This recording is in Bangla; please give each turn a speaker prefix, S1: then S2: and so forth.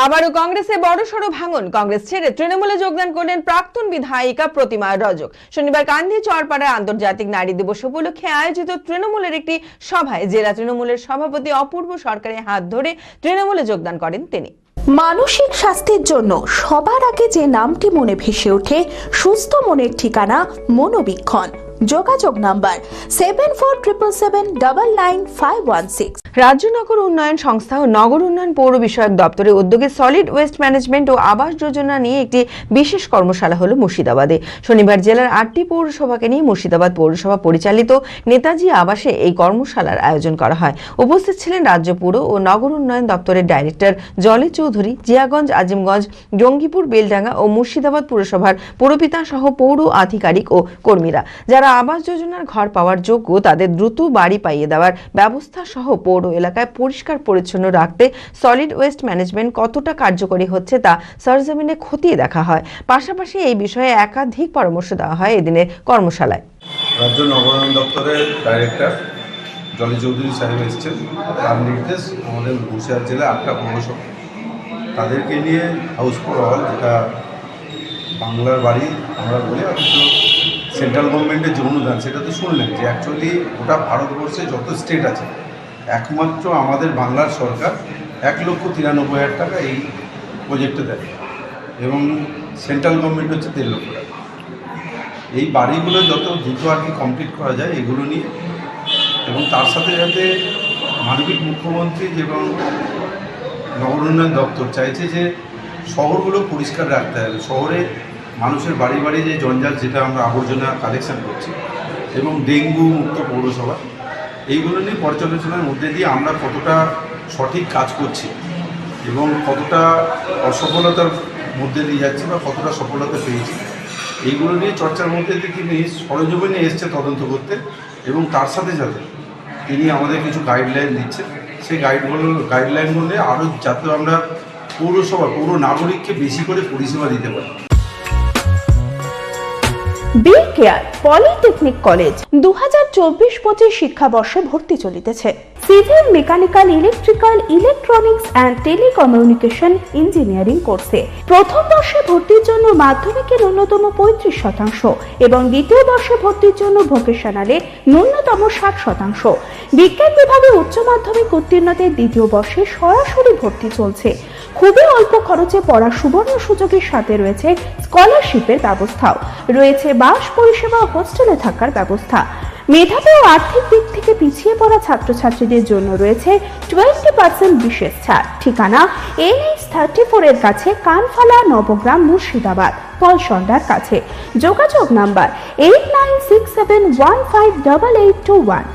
S1: আবারও কংগ্রেসে বড়সড় ভাঙন। কংগ্রেস ছেড়ে তৃণমূলে যোগদান করলেন প্রাক্তন বিধায়িকা প্রতিমা রজক। শনিবার কান্দি চরপাড়ায় আন্তর্জাতিক নারী দিবস উপলক্ষে আয়োজিত তৃণমূলের একটি সভায় জেলা তৃণমূলের সভাপতি অপূর্ব সরকারের হাত ধরে তৃণমূলে যোগদান করেন তিনি।
S2: মানসিক স্বাস্থ্যের জন্য সবার আগে যে নামটি মনে ভেসে ওঠে, সুস্থ মনের ঠিকানা মনোবীক্ষণ। যোগাযোগ নাম্বার 7477799516।
S1: রাজ্য নগর উন্নয়ন সংস্থা ও নগর উন্নয়ন পৌর বিষয়ক দপ্তরের উদ্যোগে সলিড ওয়েস্ট ম্যানেজমেন্ট ও আবাস যোজনা নিয়ে একটি বিশেষ কর্মশালা হলো মুর্শিদাবাদে। শনিবার জেলার 8টি পৌরসভাকে নিয়ে মুর্শিদাবাদ পৌরসভা পরিচালিত নেতাজি আবাসে এই কর্মশালার আয়োজন করা হয়। উপস্থিত ছিলেন রাজ্য পুর ও নগর উন্নয়ন দপ্তরের ডাইরেক্টর জলি চৌধুরী, জিয়াগঞ্জ, আজিমগঞ্জ, জঙ্গিপুর, বেলডাঙ্গা ও মুর্শিদাবাদ পুরসভার পুরপিতা সহ পৌর আধিকারিক ও কর্মীরা। যারা আবাস যোজনার ঘর পাওয়ার যোগ্য তাদের দ্রুত বাড়ি পাইয়ে দেওয়ার ব্যবস্থা সহ পৌর এলাকায় পরিষ্কার পরিচ্ছন্ন রাখতে সলিড ওয়েস্ট ম্যানেজমেন্ট কতটা কার্যকরী হচ্ছে তা সরজমিনে খতিয়ে দেখা হয়। পাশাপাশি এই বিষয়ে একাধিক পরামর্শ দেওয়া হয় এদিনের কর্মশালায়।
S3: রাজ্য নগরায়ণ দপ্তরের ডাইরেক্টর জলি চৌধুরী সাহেব এসেছেন। তার নির্দেশ আমাদের মুর্শিদাবাদ জেলায় 8টা পৌরসভা, তাদেরকে নিয়ে হাউস ফর অল, যেটা বাংলার বাড়ি আমরা বলি, অথচ সেন্ট্রাল গভর্নমেন্টের যে অনুদান সেটা তো শুনলেন যে অ্যাকচুয়ালি গোটা ভারতবর্ষে যত স্টেট আছে একমাত্র আমাদের বাংলার সরকার 1,93,000 টাকা এই প্রজেক্টে দেয় এবং সেন্ট্রাল গভর্নমেন্ট হচ্ছে 1.5 লক্ষ টাকা। এই বাড়িগুলো যত দ্রুত আর কি কমপ্লিট করা যায় এগুলো নিয়ে, এবং তার সাথে সাথে মানবিক মুখ্যমন্ত্রী এবং নগর উন্নয়ন দপ্তর চাইছে যে শহরগুলো পরিষ্কার রাখতে হবে। শহরে মানুষের বাড়ি বাড়ি যে জঞ্জাল, যেটা আমরা আবর্জনা কালেকশন করছি, এবং ডেঙ্গু মুক্ত পৌরসভা, এইগুলো নিয়ে পর্যালোচনার মধ্যে দিয়ে আমরা কতটা সঠিক কাজ করছি এবং কতটা অসফলতার মধ্যে দিয়ে যাচ্ছি বা কতটা সফলতা পেয়েছি, এইগুলো নিয়ে চর্চার মধ্যে দিয়ে তিনি সরজমিনে এসছে তদন্ত করতে, এবং তার সাথে সাথে তিনি আমাদের কিছু গাইডলাইন দিচ্ছেন। সেই গাইডলাইনগুলো আরও যাতে আমরা পৌরসভা পৌর নাগরিককে বেশি করে পরিষেবা দিতে পারি।
S2: বি কেয়ার পলিটেকনিক কলেজ 2024-25 শিক্ষাবর্ষে ভর্তি চলিতেছে। Civil, mechanical, electrical, electronics and telecommunication engineering কোর্সে প্রথম বর্ষে ভর্তির জন্য মাধ্যমিকের ন্যূনতম 35% এবং দ্বিতীয় বর্ষে ভর্তির জন্য ভোকেশনালে ন্যূনতম 60%। বিজ্ঞান বিভাগে উচ্চ মাধ্যমিক উত্তীর্ণদের দ্বিতীয় বর্ষে সরাসরি ভর্তি চলছে। খুবই অল্প খরচে পড়ার সুবর্ণ সুযোগের সাথে রয়েছে স্কলারশিপের ব্যবস্থাও রয়েছে, বাস পরিষেবা, হোস্টেলে থাকার ব্যবস্থা। মেধাবী ও আর্থিক দিক থেকে পিছিয়ে পড়া ছাত্রছাত্রীদের জন্য রয়েছে 20% বিশেষ ছাড়। ঠিকানা NH34 এর কাছে, কানফালা, নবগ্রাম, মুর্শিদাবাদ, পলসন্ডার কাছে। যোগাযোগ নাম্বার 8967158821।